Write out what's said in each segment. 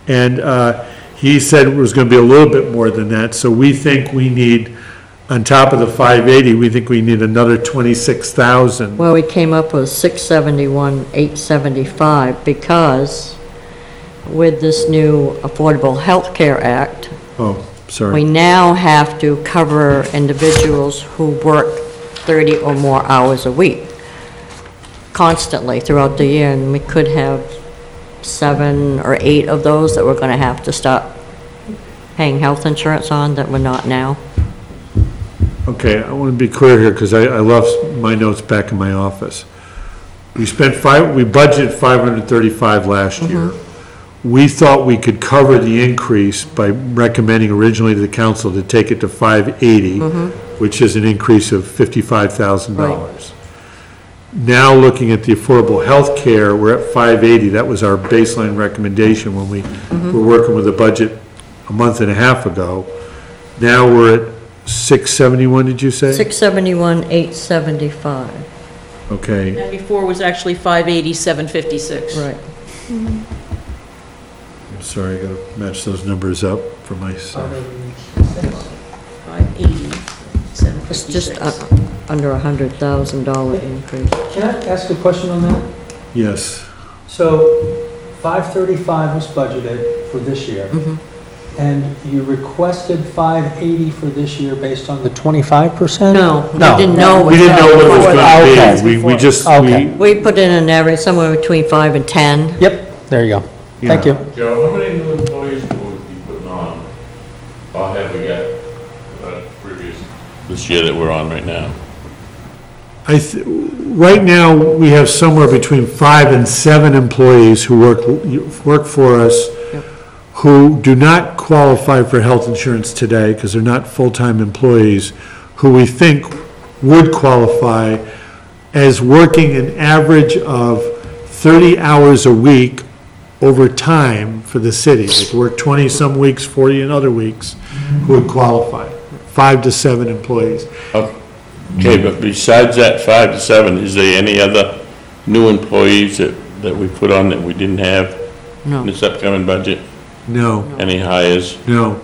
And he said it was going to be a little bit more than that. So we think we need, on top of the 580, we think we need another 26,000. Well, we came up with 671,875 because with this new Affordable Health Care Act, Oh, sorry. we now have to cover individuals who work 30 or more hours a week constantly throughout the year, and we could have 7 or 8 of those that we're going to have to stop paying health insurance on that we're not now. Okay, I want to be clear here because I left my notes back in my office. We budgeted 535 last year. We thought we could cover the increase by recommending originally to the council to take it to 580, which is an increase of $55,000. Right. Now looking at the affordable health care, we're at 580. That was our baseline recommendation when we were working with the budget a month and a half ago. Now we're at 671, did you say? 671,875. Okay. And before was actually 580,756. Right. I'm sorry, I gotta match those numbers up for myself. 580,756. It's just under $100,000 increase. Can I ask a question on that? Yes. So 535 was budgeted for this year. And you requested 580 for this year based on the 25%? No, we didn't know. We didn't know what it was going to be. We just, We put in an average somewhere between 5 and 10. Yep, there you go. Thank you. Joe, how many new employees will we be putting on? Or have we got previous this year that we're on right now? right now, we have somewhere between 5 and 7 employees who work for us who do not qualify for health insurance today because they're not full-time employees, who we think would qualify as working an average of 30 hours a week over time for the city. They could work 20 some weeks, 40 in other weeks, who would qualify. 5 to 7 employees. Okay, but besides that 5 to 7, is there any other new employees that we put on that we didn't have in this upcoming budget? No. Any hires? No.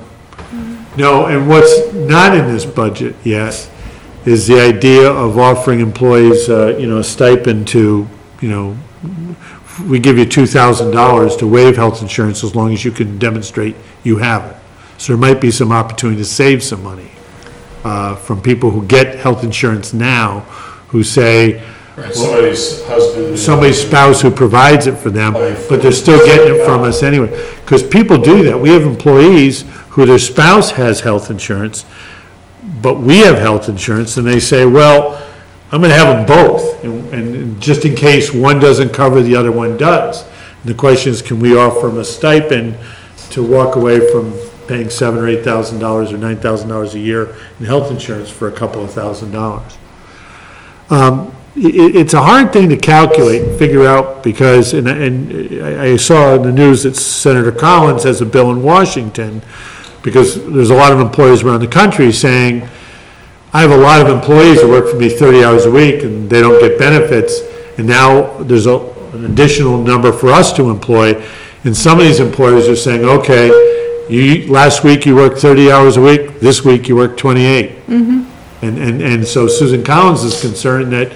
No, and what's not in this budget yet is the idea of offering employees, a stipend to, we give you $2,000 to waive health insurance as long as you can demonstrate you have it. So there might be some opportunity to save some money from people who get health insurance now, who say, right, somebody's husband, somebody's spouse who provides it for them, but they're still getting it from us anyway. Because people do that. We have employees who their spouse has health insurance, but we have health insurance, and they say, well, I'm going to have them both, and just in case one doesn't cover, the other one does. And the question is, can we offer them a stipend to walk away from paying $7,000 or $8,000 or $9,000 a year in health insurance for a couple of $1,000s? It's a hard thing to calculate and figure out because, and I saw in the news that Senator Collins has a bill in Washington, because there's a lot of employers around the country saying, I have a lot of employees that work for me 30 hours a week and they don't get benefits, and now there's an additional number for us to employ, and some of these employers are saying, okay, last week you worked 30 hours a week, this week you worked 28. And so Susan Collins is concerned that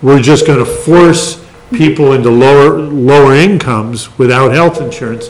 we're just going to force people into lower incomes without health insurance